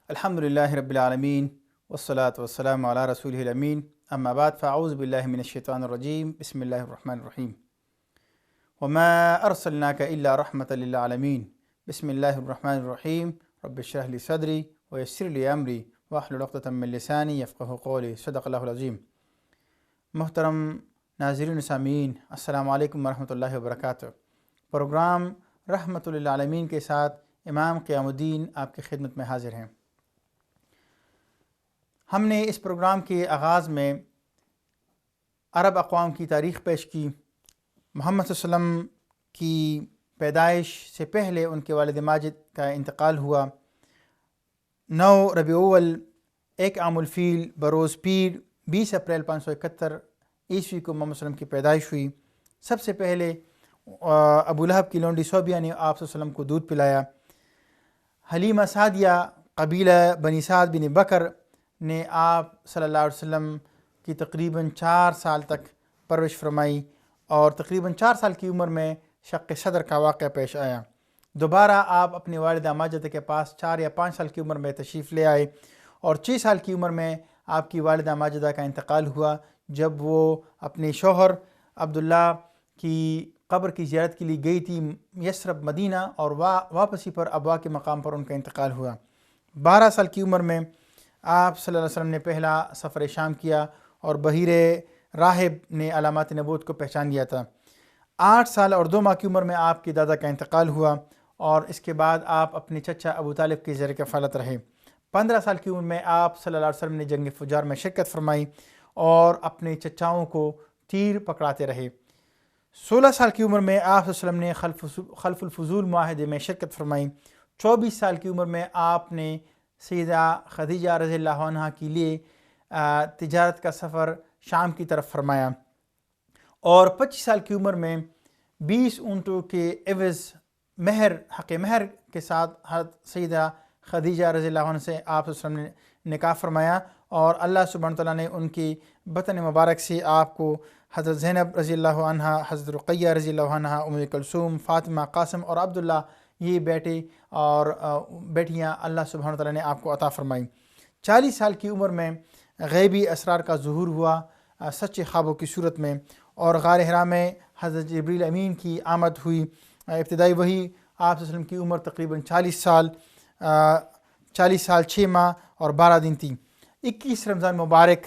الحمد للہ رب العالمین والصلاة والسلام علی رسولہ الامین اما بعد فاعوذ باللہ من الشیطان الرجیم بسم اللہ الرحمن الرحیم وما ارسلناک الا رحمۃ للعالمین بسم اللہ الرحمن الرحیم رب اشرح لی صدری ویسر لی امری واحلل عقدۃ من لسانی یفقہوا قولی صدق اللہ العظیم۔ محترم ناظرین سامعین، السلام علیکم ورحمۃ اللہ وبرکاتہ۔ پروگرام رحمۃ للعالمین کے ساتھ امام قیام الدین آپ کی خدمت میں حاضر ہیں۔ ہم نے اس پروگرام کے آغاز میں عرب اقوام کی تاریخ پیش کی، محمد صلی اللہ علیہ وسلم کی پیدائش سے پہلے ان کے والد ماجد کا انتقال ہوا، 9 ربیع الاول 1 عام الفیل بروز پیر 20 اپریل 571 عیسوی کو محمد صلی اللہ علیہ وسلم کی پیدائش ہوئی۔ سب سے پہلے ابو لہب کی لونڈی صوبیہ نے آپ صلی اللہ علیہ وسلم کو دودھ پلایا۔ حلیمہ سعدیہ قبیلہ بنی سعد بن بکر نے آپ صلی اللہ علیہ وسلم کی تقریباً 4 سال تک پرورش فرمائی، اور تقریباً 4 سال کی عمر میں شق صدر کا واقعہ پیش آیا۔ دوبارہ آپ اپنی والدہ ماجدہ کے پاس 4 یا 5 سال کی عمر میں تشریف لے آئے، اور 6 سال کی عمر میں آپ کی والدہ ماجدہ کا انتقال ہوا، جب وہ اپنے شوہر عبداللہ کی قبر کی زیارت کے لیے گئی تھی یثرب مدینہ، اور واپسی پر ابوا کے مقام پر ان کا انتقال ہوا۔ 12 سال کی عمر میں آپ صلی اللہ علیہ وسلم نے پہلا سفر شام کیا، اور بحیر راہب نے علامات نبوت کو پہچان لیا تھا۔ 8 سال اور 2 ماہ کی عمر میں آپ کے دادا کا انتقال ہوا، اور اس کے بعد آپ اپنے چچا ابو طالب کے زیر کفالت رہے۔ 15 سال کی عمر میں آپ صلی اللہ علیہ وسلم نے جنگ فجار میں شرکت فرمائی، اور اپنے چچاؤں کو تیر پکڑاتے رہے۔ 16 سال کی عمر میں آپ صلی اللہ علیہ وسلم نے خلف الفضول معاہدے میں شرکت فرمائی۔ 24 سال کی عمر میں آپ نے سیدہ خدیجہ رضی اللہ عنہا کے لیے تجارت کا سفر شام کی طرف فرمایا، اور 25 سال کی عمر میں 20 اونٹوں کے عوض مہر حق مہر کے ساتھ حضرت سیدہ خدیجہ رضی اللہ عنہ سے آپ صلی اللہ علیہ وسلم نے نکاح فرمایا، اور اللہ سبحانہ تعالیٰ نے ان کی بطن مبارک سے آپ کو حضرت زینب رضی اللہ عنہا، حضرت رقیہ رضی اللہ عنہا، ام کلثوم، فاطمہ، قاسم اور عبداللہ، یہ بیٹے اور بیٹیاں اللہ سبحانہ تعالیٰ نے آپ کو عطا فرمائی۔ 40 سال کی عمر میں غیبی اسرار کا ظہور ہوا سچے خوابوں کی صورت میں، اور غار حرا میں حضرت جبریل امین کی آمد ہوئی۔ ابتدائی وحی آپ صلی اللہ علیہ وسلم کی عمر تقریباً 40 سال 6 ماہ اور 12 دن تھی۔ 21 رمضان مبارک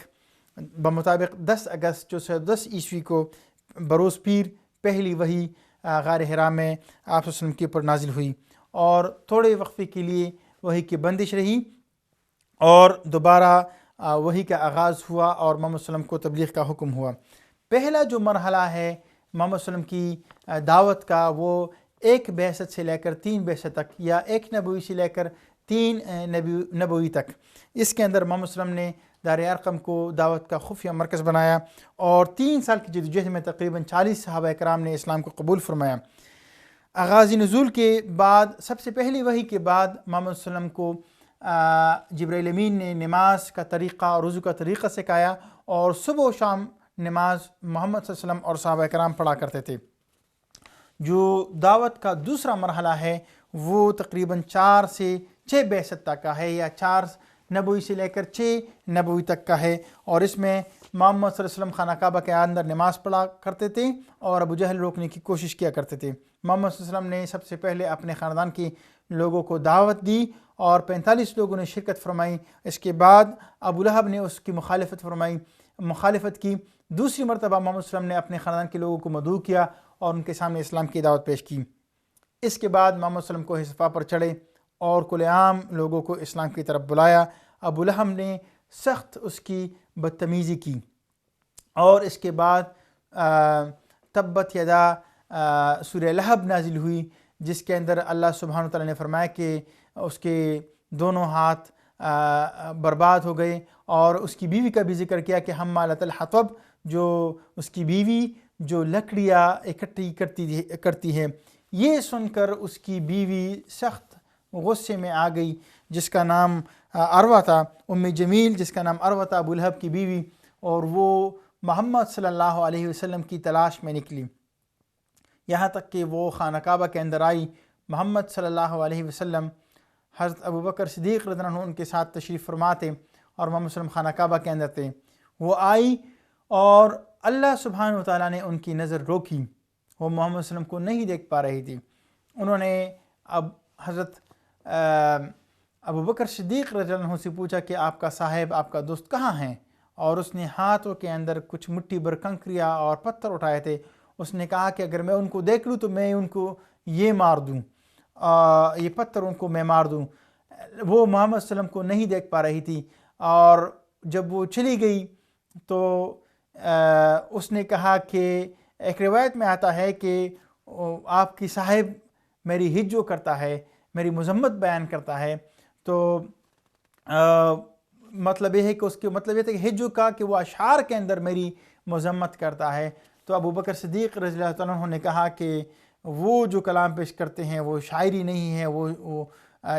بمطابق 10 اگست 1410 عیسوی کو بروز پیر پہلی وحی غار حرا میں آپ صلی اللہ علیہ وسلم کے اوپر نازل ہوئی، اور تھوڑے وقفے کے لیے وحی کی بندش رہی، اور دوبارہ وحی کا آغاز ہوا، اور محمد صلی اللہ علیہ وسلم کو تبلیغ کا حکم ہوا۔ پہلا جو مرحلہ ہے محمد صلی اللہ علیہ وسلم کی دعوت کا، وہ 1 بعثت سے لے کر 3 بعثت تک، یا 1 نبوی سے لے کر 3 نبوی تک، اس کے اندر محمد صلی اللہ علیہ وسلم نے دار ارقم کو دعوت کا خفیہ مرکز بنایا، اور 3 سال کی جدوجہد میں تقریباً 40 صحابہ کرام نے اسلام کو قبول فرمایا۔ آغاز نزول کے بعد سب سے پہلی وحی کے بعد محمد صلی اللہ علیہ وسلم کو جبرائیل امین نے نماز کا طریقہ اور وضو کا طریقہ سکھایا، اور صبح و شام نماز محمد صلی اللہ علیہ وسلم اور صحابہ کرام پڑھا کرتے تھے۔ جو دعوت کا دوسرا مرحلہ ہے وہ تقریباً 4 سے 6 بعثت تک کا ہے، یا 4 نبوی سے لے کر 6 نبوی تک کا ہے، اور اس میں محمد صلی اللہ علیہ وسلم خانہ کعبہ کے اندر نماز پڑھا کرتے تھے، اور ابو جہل روکنے کی کوشش کیا کرتے تھے۔ محمد صلی اللہ علیہ وسلم نے سب سے پہلے اپنے خاندان کے لوگوں کو دعوت دی، اور 45 لوگوں نے شرکت فرمائی۔ اس کے بعد ابو لہب نے اس کی مخالفت کی۔ دوسری مرتبہ محمد صلی اللہ علیہ وسلم نے اپنے خاندان کے لوگوں کو مدعو کیا، اور ان کے سامنے اسلام کی دعوت پیش کی۔ اس کے بعد محمد صلی اللہ علیہ وسلم کو حصفہ پر چڑھے، اور کل عام لوگوں کو اسلام کی طرف بلایا۔ ابو لہب نے سخت اس کی بدتمیزی کی، اور اس کے بعد تبت یدا سورہ لہب نازل ہوئی، جس کے اندر اللہ سبحانہ وتعالیٰ نے فرمایا کہ اس کے دونوں ہاتھ برباد ہو گئے، اور اس کی بیوی کا بھی ذکر کیا کہ حمالۃ الحطب، جو اس کی بیوی جو لکڑیاں اکٹھی کرتی ہے۔ یہ سن کر اس کی بیوی سخت غصے میں آ گئی، جس کا نام عروہ تھا، ام جمیل جس کا نام عروہ تھا، ابو لہب کی بیوی، اور وہ محمد صلی اللہ علیہ وسلم کی تلاش میں نکلی، یہاں تک کہ وہ خانہ کعبہ کے اندر آئی۔ محمد صلی اللہ علیہ وسلم حضرت ابو بکر صدیق رضی اللہ عنہ ان کے ساتھ تشریف فرما تھے اور محمد صلی اللہ علیہ وسلم خانہ کعبہ کے اندر تھے. وہ آئی اور اللہ سبحانہ و تعالیٰ نے ان کی نظر روکی، وہ محمد صلی اللہ علیہ وسلم کو نہیں دیکھ پا رہی تھی. انہوں نے اب حضرت ابو بکر صدیق رضی اللہ عنہ سے پوچھا کہ آپ کا صاحب، آپ کا دوست کہاں ہیں؟ اور اس نے ہاتھوں کے اندر کچھ مٹھی بھر کنکریاں اور پتھر اٹھائے تھے. اس نے کہا کہ اگر میں ان کو دیکھ لوں تو میں ان کو یہ مار دوں، یہ پتھر ان کو میں مار دوں. وہ محمد صلی اللہ علیہ وسلم کو نہیں دیکھ پا رہی تھی، اور جب وہ چلی گئی تو اس نے کہا کہ ایک روایت میں آتا ہے کہ آپ کی صاحب میری ہجو کرتا ہے، میری مذمت بیان کرتا ہے. تو مطلب یہ ہے کہ اس کے مطلب یہ تھا کہ ہجو کا کہ وہ اشعار کے اندر میری مذمت کرتا ہے. تو ابو بکر صدیق رضی اللہ تعالیٰ عنہ نے کہا کہ وہ جو کلام پیش کرتے ہیں وہ شاعری نہیں ہے، وہ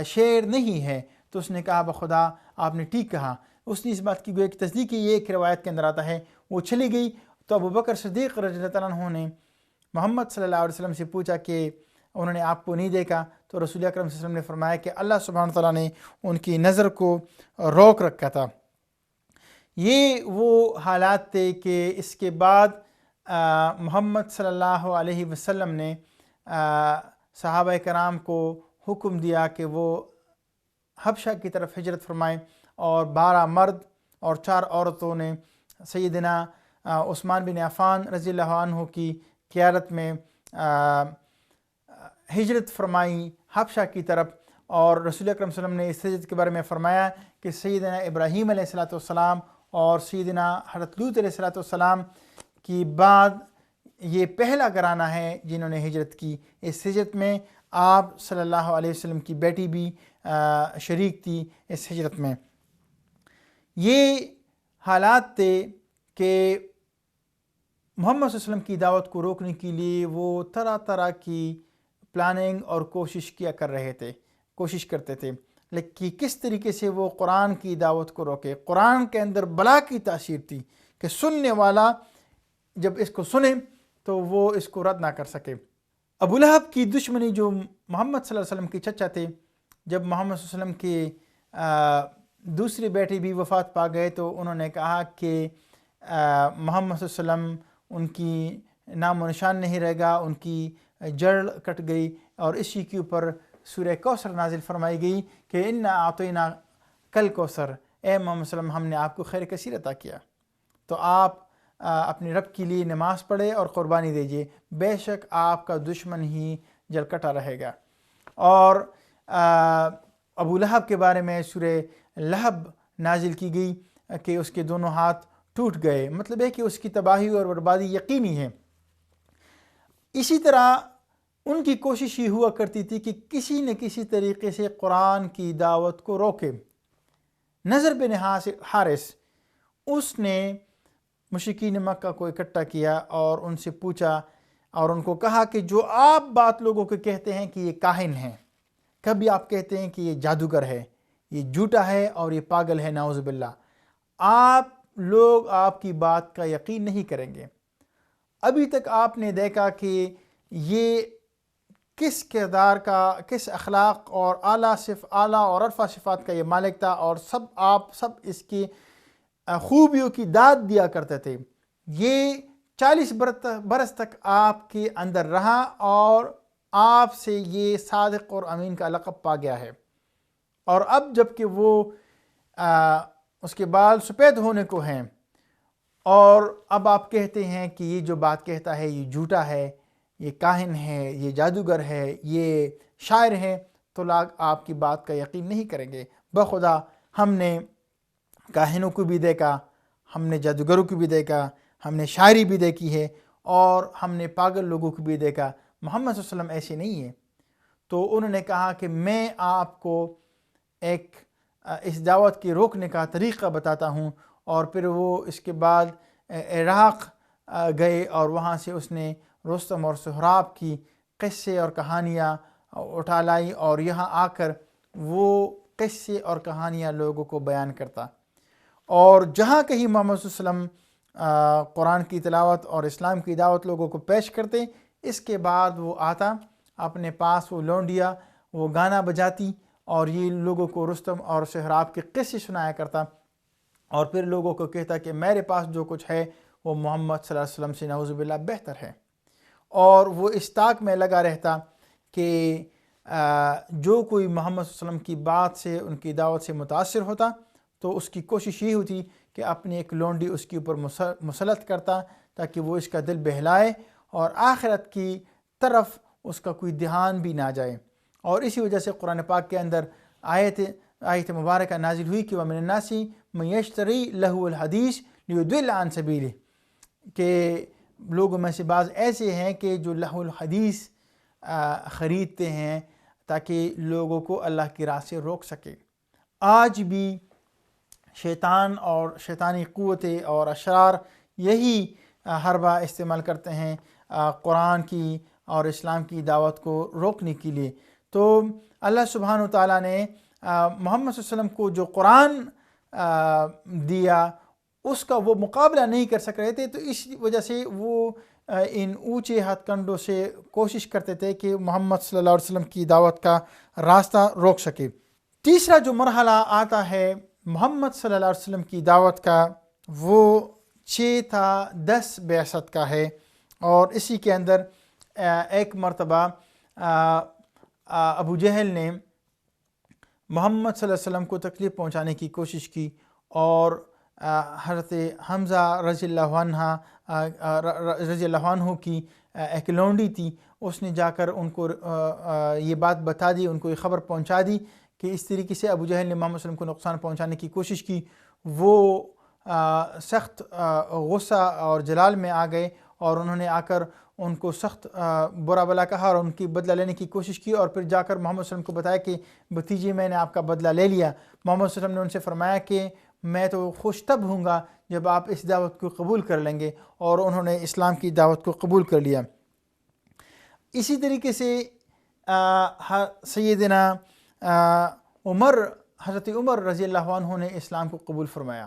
شعر نہیں ہے. تو اس نے کہا بخدا آپ نے ٹھیک کہا. اس نے اس بات کی گویا کہ تصدیق کی. یہ ایک روایت کے اندر آتا ہے. وہ چلی گئی تو ابو بکر صدیق رضی اللہ تعالیٰ عنہ نے محمد صلی اللہ علیہ وسلم سے پوچھا کہ انہوں نے آپ کو نہیں دیکھا. تو رسول اکرم صلی اللہ علیہ وسلم نے فرمایا کہ اللہ سبحانہ تعالیٰ نے ان کی نظر کو روک رکھا تھا. یہ وہ حالات تھے کہ اس کے بعد محمد صلی اللہ علیہ وسلم نے صحابہ کرام کو حکم دیا کہ وہ حبشہ کی طرف ہجرت فرمائیں، اور 12 مرد اور 4 عورتوں نے سیدنا عثمان بن عفان رضی اللہ عنہ کی قیادت میں ہجرت فرمائی حبشہ کی طرف. اور رسول اکرم صلی اللہ علیہ وسلم نے اس ہجرت کے بارے میں فرمایا کہ سیدنا ابراہیم علیہ السلام اور سیدنا حضرت لوط علیہ السلام کی بعد یہ پہلا گھرانہ ہے جنہوں نے ہجرت کی. اس ہجرت میں آپ صلی اللہ علیہ وسلم کی بیٹی بھی شریک تھی اس ہجرت میں. یہ حالات تھے کہ محمد صلی اللہ علیہ وسلم کی دعوت کو روکنے کے لیے وہ طرح طرح کی پلاننگ اور کوشش کرتے تھے لیکن کس طریقے سے وہ قرآن کی دعوت کو روکے. قرآن کے اندر بلا کی تاثیر تھی کہ سننے والا جب اس کو سنے تو وہ اس کو رد نہ کر سکے. ابو لہب کی دشمنی، جو محمد صلی اللہ علیہ وسلم کے چچا تھے، جب محمد صلی اللہ علیہ وسلم کے دوسری بیٹی بھی وفات پا گئے تو انہوں نے کہا کہ محمد صلی اللہ علیہ وسلم ان کی نام و نشان نہیں رہے گا، ان کی جڑ کٹ گئی. اور اسی کے اوپر سورہ کوثر نازل فرمائی گئی کہ انا اعطینا کل کوثر، اے محمد صلی اللہ علیہ وسلم ہم نے آپ کو خیر کثیر عطا کیا، تو آپ اپنے رب کے لیے نماز پڑھے اور قربانی دیجیے، بے شک آپ کا دشمن ہی جل کٹا رہے گا. اور ابو لہب کے بارے میں سورہ لہب نازل کی گئی کہ اس کے دونوں ہاتھ ٹوٹ گئے، مطلب ہے کہ اس کی تباہی اور بربادی یقینی ہے. اسی طرح ان کی کوشش یہ ہوا کرتی تھی کہ کسی نہ کسی طریقے سے قرآن کی دعوت کو روکے. نضر بن حارث، اس نے مشرکین مکہ کو اکٹھا کیا اور ان سے پوچھا اور ان کو کہا کہ جو آپ بات لوگوں کو کہتے ہیں کہ یہ کاہن ہے، کبھی آپ کہتے ہیں کہ یہ جادوگر ہے، یہ جھوٹا ہے اور یہ پاگل ہے، نعوذ باللہ، آپ لوگ آپ کی بات کا یقین نہیں کریں گے. ابھی تک آپ نے دیکھا کہ یہ کس کردار کا، کس اخلاق اور اعلیٰ اور عرفہ صفات کا یہ مالک تھا، اور آپ سب اس کی خوبیوں کی داد دیا کرتے تھے. یہ 40 برس تک آپ کے اندر رہا اور آپ سے یہ صادق اور امین کا لقب پا گیا ہے. اور اب جب کہ وہ اس کے بال سفید ہونے کو ہیں اور اب آپ کہتے ہیں کہ یہ جو بات کہتا ہے یہ جھوٹا ہے، یہ کاہن ہے، یہ جادوگر ہے، یہ شاعر ہے، تو لوگ آپ کی بات کا یقین نہیں کریں گے. بخدا ہم نے کاہنوں کو بھی دیکھا، ہم نے جادوگروں کو بھی دیکھا، ہم نے شاعری بھی دیکھی ہے، اور ہم نے پاگل لوگوں کو بھی دیکھا. محمد صلی اللہ علیہ وسلم ایسے نہیں ہے. تو انہوں نے کہا کہ میں آپ کو ایک اس دعوت کے روکنے کا طریقہ بتاتا ہوں. اور پھر وہ اس کے بعد عراق گئے اور وہاں سے اس نے رستم اور سہراب کی قصے اور کہانیاں اٹھا لائی اور یہاں آ کر وہ قصے اور کہانیاں لوگوں کو بیان کرتا. اور جہاں کہیں محمد صلی اللہ علیہ وسلم قرآن کی تلاوت اور اسلام کی دعوت لوگوں کو پیش کرتے، اس کے بعد وہ آتا اپنے پاس وہ لونڈیا وہ گانا بجاتی اور یہ لوگوں کو رستم اور سہراب کے قصے سنایا کرتا، اور پھر لوگوں کو کہتا کہ میرے پاس جو کچھ ہے وہ محمد صلی اللہ علیہ وسلم سے نعوذ باللہ بہتر ہے، اور وہ اس طاق میں لگا رہتا کہ جو کوئی محمد صلی اللہ علیہ وسلم کی بات سے، ان کی دعوت سے متاثر ہوتا تو اس کی کوشش یہ ہوتی کہ اپنی ایک لونڈی اس کے اوپر مسلط کرتا تاکہ وہ اس کا دل بہلائے اور آخرت کی طرف اس کا کوئی دھیان بھی نہ جائے۔ اور اسی وجہ سے قرآن پاک کے اندر آیت مبارکہ نازل ہوئی کہ وَمِنَ النَّاسِ مَن يَشْتَرِي لَهْوَ الْحَدِيثِ لِيُضِلَّ عَن سَبِيلِهِ، کہ لوگوں میں سے بعض ایسے ہیں کہ جو لہو الحدیث خریدتے ہیں تاکہ لوگوں کو اللہ کی راہ سے روک سکے۔ آج بھی شیطان اور شیطانی قوتیں اور اشرار یہی حربہ استعمال کرتے ہیں قرآن کی اور اسلام کی دعوت کو روکنے کے لیے۔ تو اللہ سبحانہ وتعالیٰ نے محمد صلی اللہ علیہ وسلم کو جو قرآن دیا اس کا وہ مقابلہ نہیں کر سک رہے تھے، تو اس وجہ سے وہ ان اونچے ہتھ کنڈوں سے کوشش کرتے تھے کہ محمد صلی اللہ علیہ وسلم کی دعوت کا راستہ روک سکے۔ تیسرا جو مرحلہ آتا ہے محمد صلی اللہ علیہ وسلم کی دعوت کا، وہ 6 تا 10 بعثت کا ہے، اور اسی کے اندر ایک مرتبہ ابو جہل نے محمد صلی اللہ علیہ وسلم کو تکلیف پہنچانے کی کوشش کی، اور حضرت حمزہ رضی اللہ عنہ کی ایک لونڈی تھی، اس نے جا کر ان کو یہ بات بتا دی، ان کو یہ خبر پہنچا دی کہ اس طریقے سے ابو جہل نے محمد صلی اللہ علیہ وسلم کو نقصان پہنچانے کی کوشش کی۔ وہ سخت غصہ اور جلال میں آ گئے، اور انہوں نے آ کر ان کو سخت برا بلا کہا اور ان کی بدلہ لینے کی کوشش کی، اور پھر جا کر محمد صلی اللہ علیہ وسلم کو بتایا کہ بھتیجے میں نے آپ کا بدلہ لے لیا۔ محمد صلی اللہ علیہ وسلم نے ان سے فرمایا کہ میں تو خوش تب ہوں گا جب آپ اس دعوت کو قبول کر لیں گے، اور انہوں نے اسلام کی دعوت کو قبول کر لیا۔ اسی طریقے سے سیدنا حضرت عمر رضی اللہ عنہ نے اسلام کو قبول فرمایا۔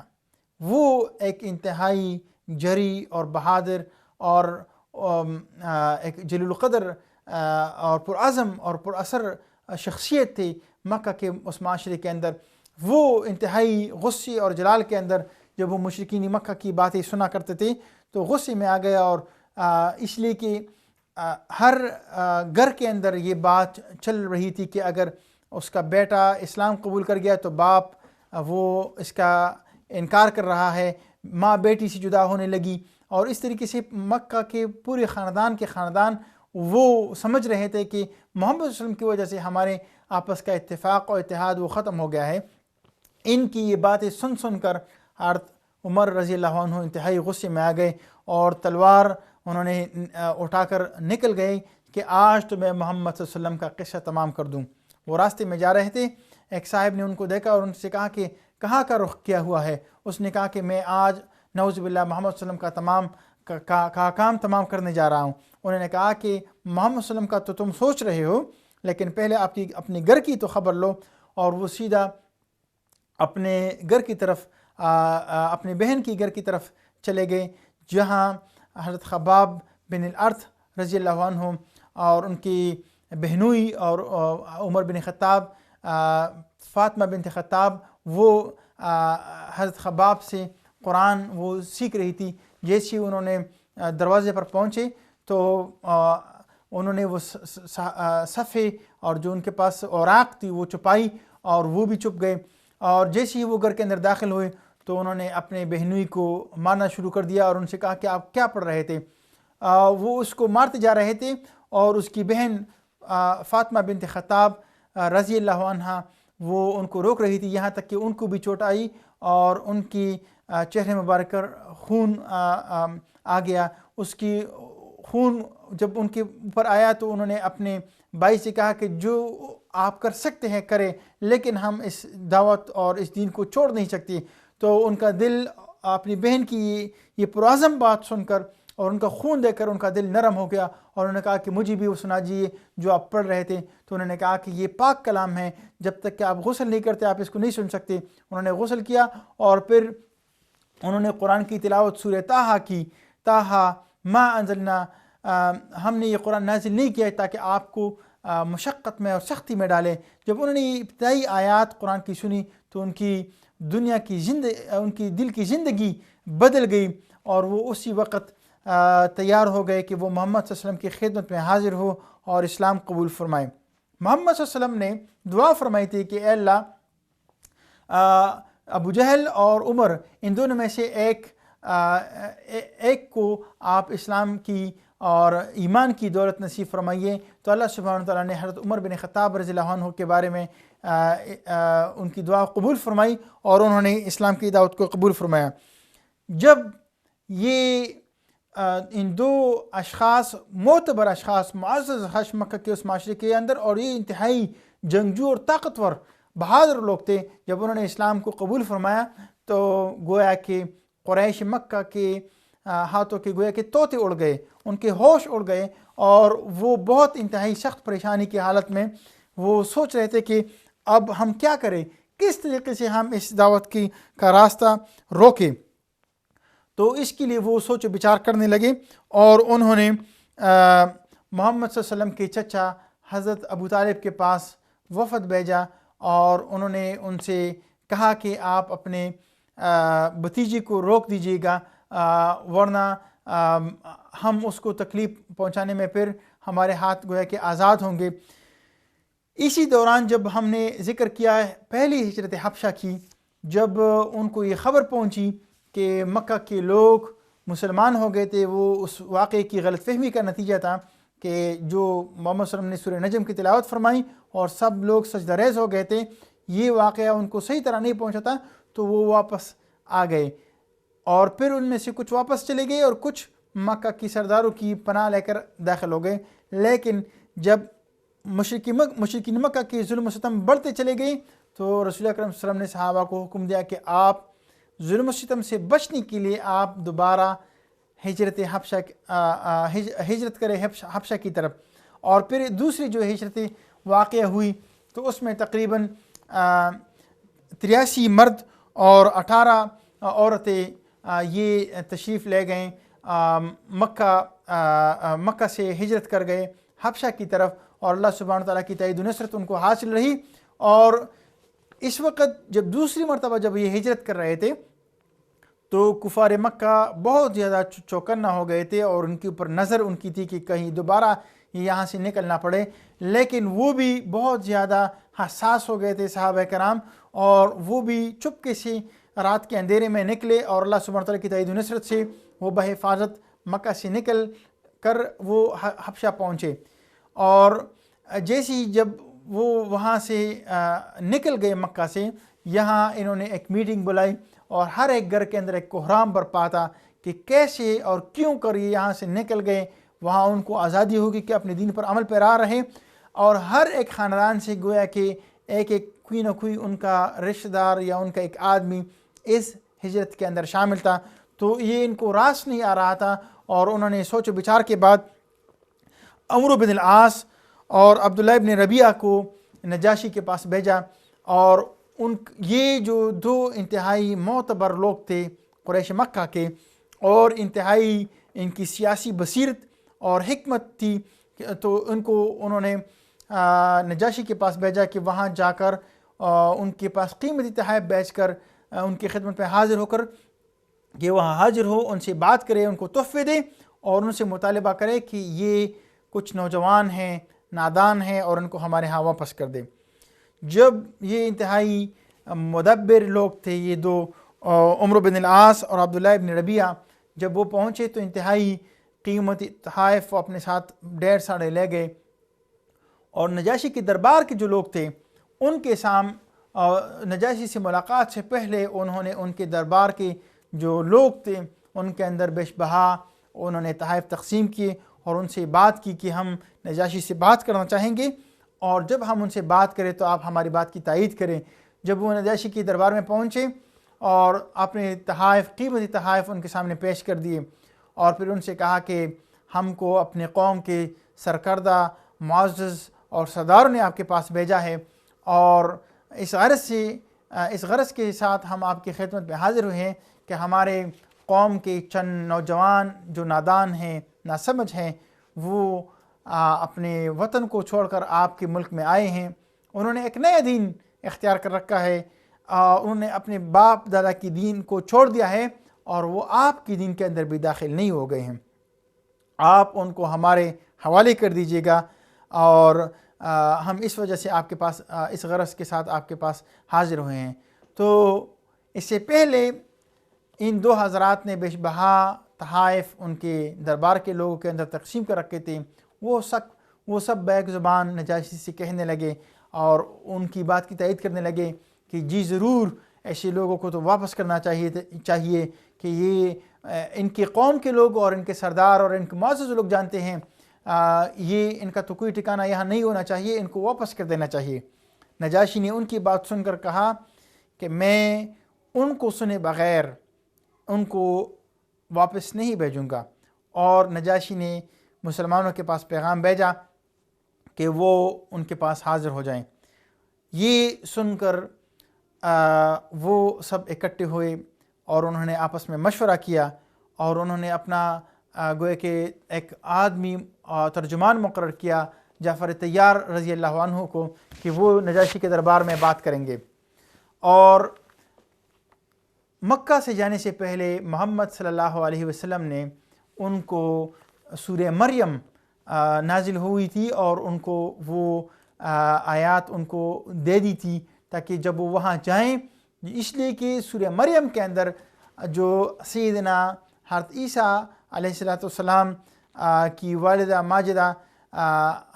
وہ ایک انتہائی جری اور بہادر اور ایک جلیل القدر اور پرعزم اور پر اثر شخصیت تھی مکہ کے اس معاشرے کے اندر۔ وہ انتہائی غصے اور جلال کے اندر جب وہ مشرکین مکہ کی باتیں سنا کرتے تھے تو غصے میں آ گیا، اور اس لیے کہ ہر گھر کے اندر یہ بات چل رہی تھی کہ اگر اس کا بیٹا اسلام قبول کر گیا تو باپ وہ اس کا انکار کر رہا ہے، ماں بیٹی سے جدا ہونے لگی، اور اس طریقے سے مکہ کے پورے خاندان وہ سمجھ رہے تھے کہ محمد صلی اللہ علیہ وسلم کی وجہ سے ہمارے آپس کا اتفاق اور اتحاد وہ ختم ہو گیا ہے۔ ان کی یہ باتیں سن کر حضرت عمر رضی اللہ عنہ انتہائی غصے میں آ گئے، اور تلوار انہوں نے اٹھا کر نکل گئے کہ آج تو میں محمد صلی اللہ علیہ وسلم کا قصہ تمام کر دوں۔ وہ راستے میں جا رہے تھے، ایک صاحب نے ان کو دیکھا اور ان سے کہا کہ کہاں کا رخ کیا ہوا ہے؟ اس نے کہا کہ میں آج نعوذ باللہ محمد صلی اللہ علیہ وسلم کا کام تمام کرنے جا رہا ہوں۔ انہوں نے کہا کہ محمد صلی اللہ علیہ وسلم کا تو تم سوچ رہے ہو، لیکن پہلے اپنے گھر کی تو خبر لو۔ اور وہ سیدھا اپنے گھر کی طرف اپنے بہن کی گھر کی طرف چلے گئے، جہاں حضرت خباب بن الارت رضی اللہ عنہ اور ان کی بہنوئی اور عمر بن خطاب فاطمہ بنت خطاب وہ حضرت خباب سے قرآن وہ سیکھ رہی تھی۔ جیسے انہوں نے دروازے پر پہنچے تو انہوں نے وہ صفحے اور جو ان کے پاس اوراق تھی وہ چھپائی، اور وہ بھی چھپ گئے، اور جیسے ہی وہ گھر کے اندر داخل ہوئے تو انہوں نے اپنے بہنوئی کو مارنا شروع کر دیا، اور ان سے کہا کہ آپ کیا پڑھ رہے تھے؟ وہ اس کو مارتے جا رہے تھے، اور اس کی بہن فاطمہ بنت خطاب رضی اللہ عنہ وہ ان کو روک رہی تھی، یہاں تک کہ ان کو بھی چوٹ آئی اور ان کی چہرے مبارک پر خون آ گیا۔ اس کی خون جب ان کے اوپر آیا تو انہوں نے اپنے بھائی سے کہا کہ جو آپ کر سکتے ہیں کریں، لیکن ہم اس دعوت اور اس دین کو چھوڑ نہیں سکتے۔ تو ان کا دل اپنی بہن کی یہ پرعزم بات سن کر اور ان کا خون دے کر ان کا دل نرم ہو گیا، اور انہوں نے کہا کہ مجھے بھی وہ سنا دیجیے جو آپ پڑھ رہے تھے۔ تو انہوں نے کہا کہ یہ پاک کلام ہے، جب تک کہ آپ غسل نہیں کرتے آپ اس کو نہیں سن سکتے۔ انہوں نے غسل کیا، اور پھر انہوں نے قرآن کی تلاوت سورہ طٰہٰ کی۔ طٰہٰ ما انزلنا، ہم نے یہ قرآن نازل نہیں کیا تاکہ آپ کو مشقت میں اور سختی میں ڈالے۔ جب انہوں نے ابتدائی آیات قرآن کی سنی تو ان کی دنیا کی ان کی دل کی زندگی بدل گئی، اور وہ اسی وقت تیار ہو گئے کہ وہ محمد صلی اللہ علیہ وسلم کی خدمت میں حاضر ہو اور اسلام قبول فرمائے۔ محمد صلی اللہ علیہ وسلم نے دعا فرمائی تھی کہ اے اللہ، ابو جہل اور عمر ان دونوں میں سے ایک کو آپ اسلام کی اور ایمان کی دولت نصیب فرمائیے۔ تو اللہ سبحانہ تعالیٰ نے حضرت عمر بن خطاب رضی اللہ عنہ کے بارے میں ان کی دعا قبول فرمائی اور انہوں نے اسلام کی دعوت کو قبول فرمایا۔ جب یہ ان دو اشخاص، معتبر اشخاص، معزز اشخاص مکہ کے اس معاشرے کے اندر، اور یہ انتہائی جنگجو اور طاقتور بہادر لوگ تھے، جب انہوں نے اسلام کو قبول فرمایا تو گویا کہ قریش مکہ کے ہاتھوں کے گویا کہ طوطے اڑ گئے، ان کے ہوش اڑ گئے، اور وہ بہت انتہائی سخت پریشانی کی حالت میں وہ سوچ رہے تھے کہ اب ہم کیا کریں، کس طریقے سے ہم اس دعوت کا راستہ روکیں۔ تو اس کے لیے وہ سوچ و بچار کرنے لگے، اور انہوں نے محمد صلی اللہ علیہ وسلم کے چچا حضرت ابو طالب کے پاس وفد بھیجا، اور انہوں نے ان سے کہا کہ آپ اپنے بھتیجے کو روک دیجیے گا، ورنہ ہم اس کو تکلیف پہنچانے میں پھر ہمارے ہاتھ گویا کہ آزاد ہوں گے۔ اسی دوران جب ہم نے ذکر کیا پہلی ہجرت حبشہ کی، جب ان کو یہ خبر پہنچی کہ مکہ کے لوگ مسلمان ہو گئے تھے، وہ اس واقعے کی غلط فہمی کا نتیجہ تھا کہ جو محمد صلی اللہ علیہ وسلم نے سورہ نجم کی تلاوت فرمائی اور سب لوگ سجدہ ریز ہو گئے تھے، یہ واقعہ ان کو صحیح طرح نہیں پہنچا تھا، تو وہ واپس آ گئے، اور پھر ان میں سے کچھ واپس چلے گئے اور کچھ مکہ کی سرداروں کی پناہ لے کر داخل ہو گئے۔ لیکن جب مشرکین مکہ کے ظلم و ستم بڑھتے چلے گئے تو رسول اکرم صلی اللہ علیہ وسلم نے صحابہ کو حکم دیا کہ آپ ظلم و ستم سے بچنے کے لیے آپ دوبارہ ہجرت کرے حبشہ کی طرف۔ اور پھر دوسری جو ہجرت واقعہ ہوئی تو اس میں تقریباً 83 مرد اور 18 عورتیں یہ تشریف لے گئیں، مکہ سے ہجرت کر گئے حبشہ کی طرف، اور اللہ سبحانہ تعالیٰ کی تائید و نصرت ان کو حاصل رہی۔ اور اس وقت جب دوسری مرتبہ جب یہ ہجرت کر رہے تھے تو کفار مکہ بہت زیادہ چوکنا ہو گئے تھے، اور ان کے اوپر نظر ان کی تھی کہ کہیں دوبارہ یہاں سے نکلنا پڑے، لیکن وہ بھی بہت زیادہ حساس ہو گئے تھے صحابہ کرام، اور وہ بھی چپکے سے رات کے اندھیرے میں نکلے، اور اللہ سبحانہ تعالیٰ کی تائید و نصرت سے وہ بحفاظت مکہ سے نکل کر وہ حبشہ پہنچے۔ اور جیسے ہی جب وہ وہاں سے نکل گئے مکہ سے، یہاں انہوں نے ایک میٹنگ بلائی، اور ہر ایک گھر کے اندر ایک کوہرام برپا تھا کہ کیسے اور کیوں کر یہ یہاں سے نکل گئے، وہاں ان کو آزادی ہوگی کہ اپنے دین پر عمل پیرا رہے، اور ہر ایک خاندان سے گویا کہ ایک کوئی نہ کوئی ان کا رشتہ دار یا ان کا ایک آدمی اس ہجرت کے اندر شامل تھا۔ تو یہ ان کو راس نہیں آ رہا تھا، اور انہوں نے سوچ و بچار کے بعد عمرو بن العاص اور عبداللہ ابن ربیعہ کو نجاشی کے پاس بھیجا، اور یہ جو دو انتہائی معتبر لوگ تھے قریش مکہ کے، اور انتہائی ان کی سیاسی بصیرت اور حکمت تھی، تو انہوں نے نجاشی کے پاس بھیجا کہ وہاں جا کر ان کے پاس قیمتی تحائف بیچ کر ان کی خدمت میں حاضر ہو کر کہ وہاں حاضر ہو، ان سے بات کرے، ان کو تحفے دے، اور ان سے مطالبہ کرے کہ یہ کچھ نوجوان ہیں، نادان ہیں، اور ان کو ہمارے ہاں واپس کر دے۔ جب یہ انتہائی مدبر لوگ تھے یہ دو، عمرو بن العاص اور عبداللہ ابن ربیعہ، جب وہ پہنچے تو انتہائی قیمتی تحائف وہ اپنے ساتھ ڈھیر سارے لے گئے، اور نجاشی کے دربار کے جو لوگ تھے ان کے نجاشی سے ملاقات سے پہلے انہوں نے ان کے دربار کے جو لوگ تھے ان کے اندر بیش بہا انہوں نے تحائف تقسیم کیے، اور ان سے بات کی کہ ہم نجاشی سے بات کرنا چاہیں گے، اور جب ہم ان سے بات کریں تو آپ ہماری بات کی تائید کریں۔ جب وہ نجاشی کے دربار میں پہنچے اور اپنے قیمتی تحائف ان کے سامنے پیش کر دیے، اور پھر ان سے کہا کہ ہم کو اپنے قوم کے سرکردہ معزز اور سرداروں نے آپ کے پاس بھیجا ہے، اور اس غرض کے ساتھ ہم آپ کی خدمت میں حاضر ہوئے ہیں کہ ہمارے قوم کے چند نوجوان جو نادان ہیں، ناسمجھ ہیں، وہ اپنے وطن کو چھوڑ کر آپ کے ملک میں آئے ہیں، انہوں نے ایک نیا دین اختیار کر رکھا ہے، انہوں نے اپنے باپ دادا کی دین کو چھوڑ دیا ہے اور وہ آپ کی دین کے اندر بھی داخل نہیں ہو گئے ہیں، آپ ان کو ہمارے حوالے کر دیجیے گا، اور ہم اس وجہ سے آپ کے پاس اس غرض کے ساتھ آپ کے پاس حاضر ہوئے ہیں۔ تو اس سے پہلے ان دو حضرات نے بیش بہا تحائف ان کے دربار کے لوگوں کے اندر تقسیم کر رکھے تھے، وہ سب بیک زبان نجاشی سے کہنے لگے اور ان کی بات کی تائید کرنے لگے کہ جی ضرور ایسے لوگوں کو تو واپس کرنا چاہیے کہ یہ ان کی قوم کے لوگ اور ان کے سردار اور ان کے معزز لوگ جانتے ہیں یہ ان کا تو کوئی ٹھکانہ یہاں نہیں ہونا چاہیے، ان کو واپس کر دینا چاہیے۔ نجاشی نے ان کی بات سن کر کہا کہ میں ان کو سنے بغیر ان کو واپس نہیں بھیجوں گا، اور نجاشی نے مسلمانوں کے پاس پیغام بھیجا کہ وہ ان کے پاس حاضر ہو جائیں۔ یہ سن کر وہ سب اکٹھے ہوئے اور انہوں نے آپس میں مشورہ کیا، اور انہوں نے اپنا گویا کہ ایک آدمی ترجمان مقرر کیا جعفر طیار رضی اللہ عنہ کو کہ وہ نجاشی کے دربار میں بات کریں گے۔ اور مکہ سے جانے سے پہلے محمد صلی اللہ علیہ وسلم نے ان کو سورہ مریم نازل ہوئی تھی اور ان کو وہ آیات ان کو دے دی تھی تاکہ جب وہ وہاں جائیں، اس لیے کہ سورہ مریم کے اندر جو سیدنا حضرت عیسیٰ علیہ السلام کی والدہ ماجدہ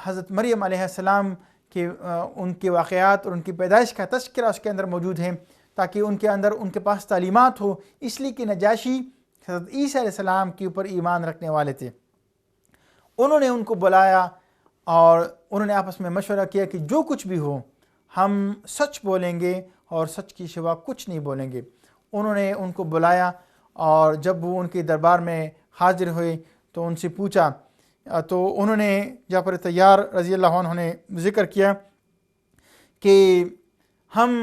حضرت مریم علیہ السلام کے ان کے واقعات اور ان کی پیدائش کا تذکرہ اس کے اندر موجود ہے، تاکہ ان کے اندر ان کے پاس تعلیمات ہو، اس لیے کہ نجاشی حضرت عیسیٰ علیہ السلام کے اوپر ایمان رکھنے والے تھے۔ انہوں نے ان کو بلایا اور انہوں نے آپس میں مشورہ کیا کہ جو کچھ بھی ہو ہم سچ بولیں گے اور سچ کی سوا کچھ نہیں بولیں گے۔ انہوں نے ان کو بلایا اور جب وہ ان کے دربار میں حاضر ہوئے تو ان سے پوچھا، تو انہوں نے جعفر طیار رضی اللہ عنہ نے ذکر کیا کہ ہم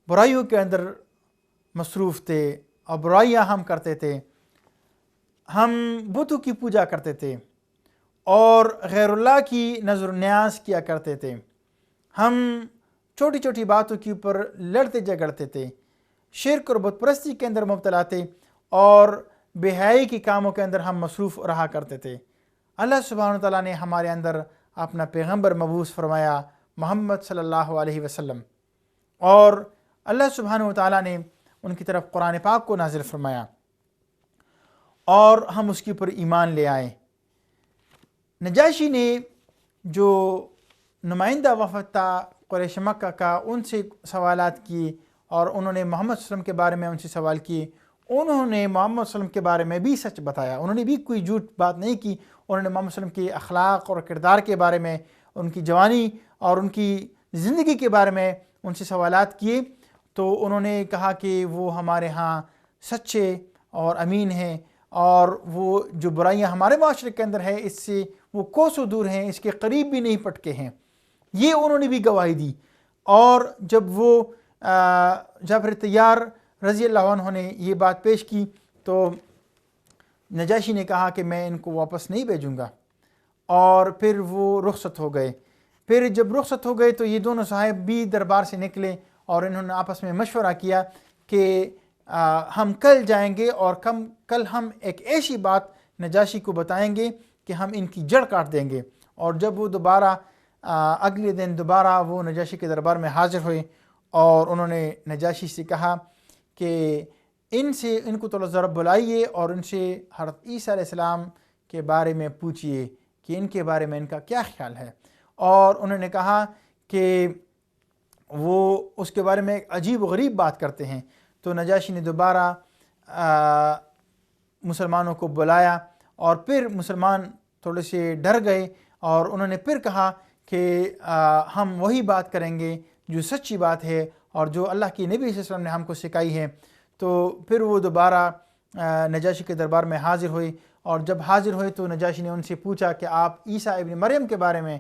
برائیوں کے اندر مصروف تھے اور برائیاں ہم کرتے تھے، ہم بتوں کی پوجا کرتے تھے اور غیر اللہ کی نظر و نیاز کیا کرتے تھے، ہم چھوٹی چھوٹی باتوں کے اوپر لڑتے جھگڑتے تھے، شرک اور بت پرستی کے اندر مبتلا تھے اور بے حیائی کے کاموں کے اندر ہم مصروف رہا کرتے تھے۔ اللہ سبحانہ وتعالیٰ نے ہمارے اندر اپنا پیغمبر مبعوث فرمایا محمد صلی اللہ علیہ وسلم، اور اللہ سبحانہ وتعالیٰ نے ان کی طرف قرآن پاک کو نازل فرمایا اور ہم اس کے اوپر ایمان لے آئے۔ نجاشی نے جو نمائندہ وفد تھا قریش مکہ کا، ان سے سوالات کیے اور انہوں نے محمد صلی اللہ علیہ وسلم کے بارے میں ان سے سوال کیے۔ انہوں نے محمد صلی اللہ علیہ وسلم کے بارے میں بھی سچ بتایا، انہوں نے بھی کوئی جھوٹ بات نہیں کی، انہوں نے محمد صلی اللہ علیہ وسلم کے اخلاق اور کردار کے بارے میں، ان کی جوانی اور ان کی زندگی کے بارے میں ان سے سوالات کیے، تو انہوں نے کہا کہ وہ ہمارے ہاں سچے اور امین ہیں، اور وہ جو برائیاں ہمارے معاشرے کے اندر ہے اس سے وہ کوسوں دور ہیں، اس کے قریب بھی نہیں پٹکے ہیں، یہ انہوں نے بھی گواہی دی۔ اور جب وہ جعفر طیار رضی اللہ عنہ نے یہ بات پیش کی تو نجاشی نے کہا کہ میں ان کو واپس نہیں بھیجوں گا، اور پھر وہ رخصت ہو گئے۔ پھر جب رخصت ہو گئے تو یہ دونوں صاحب بھی دربار سے نکلے اور انہوں نے آپس میں مشورہ کیا کہ ہم کل جائیں گے اور کل ہم ایک ایسی بات نجاشی کو بتائیں گے کہ ہم ان کی جڑ کاٹ دیں گے۔ اور جب وہ دوبارہ اگلے دن دوبارہ وہ نجاشی کے دربار میں حاضر ہوئے اور انہوں نے نجاشی سے کہا کہ ان کو تو ضرب بلائیے اور ان سے حضرت عیسیٰ علیہ السلام کے بارے میں پوچھئے کہ ان کے بارے میں ان کا کیا خیال ہے۔ اور انہوں نے کہا کہ وہ اس کے بارے میں ایک عجیب و غریب بات کرتے ہیں۔ تو نجاشی نے دوبارہ مسلمانوں کو بلایا اور پھر مسلمان تھوڑے سے ڈر گئے اور انہوں نے پھر کہا کہ ہم وہی بات کریں گے جو سچی بات ہے اور جو اللہ کی نبی صلی اللہ علیہ وسلم نے ہم کو سکھائی ہے۔ تو پھر وہ دوبارہ نجاشی کے دربار میں حاضر ہوئے، اور جب حاضر ہوئے تو نجاشی نے ان سے پوچھا کہ آپ عیسیٰ ابن مریم کے بارے میں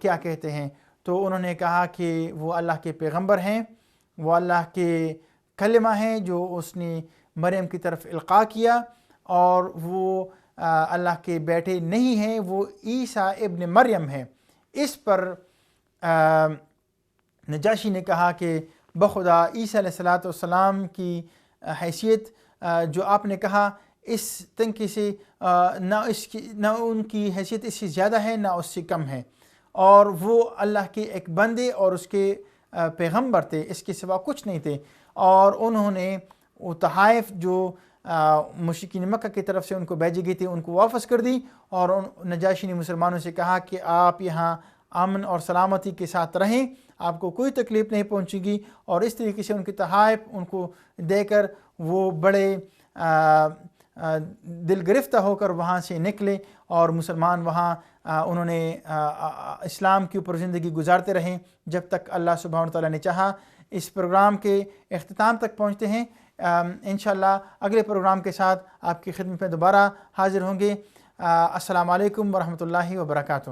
کیا کہتے ہیں؟ تو انہوں نے کہا کہ وہ اللہ کے پیغمبر ہیں، وہ اللہ کے کلمہ ہیں جو اس نے مریم کی طرف القاء کیا، اور وہ اللہ کے بیٹے نہیں ہیں، وہ عیسیٰ ابن مریم ہیں۔ اس پر نجاشی نے کہا کہ بخدا عیسیٰ علیہ السلام کی حیثیت جو آپ نے کہا اس تنقید سے نہ ان کی حیثیت اس سے زیادہ ہے نہ اس سے کم ہے، اور وہ اللہ کے ایک بندے اور اس کے پیغمبر تھے، اس کے سوا کچھ نہیں تھے۔ اور انہوں نے وہ تحائف جو مشرکین مکہ کی طرف سے ان کو بھیجی گئی تھی ان کو واپس کر دی، اور نجاشی نے مسلمانوں سے کہا کہ آپ یہاں امن اور سلامتی کے ساتھ رہیں، آپ کو کوئی تکلیف نہیں پہنچے گی۔ اور اس طریقے سے ان کے تحائف ان کو دے کر وہ بڑے دل گرفتہ ہو کر وہاں سے نکلے، اور مسلمان وہاں انہوں نے اسلام کے اوپر زندگی گزارتے رہیں جب تک اللہ سبحانہ وتعالیٰ نے چاہا۔ اس پروگرام کے اختتام تک پہنچتے ہیں، انشاءاللہ اگلے پروگرام کے ساتھ آپ کی خدمت میں دوبارہ حاضر ہوں گے۔ السلام علیکم ورحمۃ اللہ وبرکاتہ۔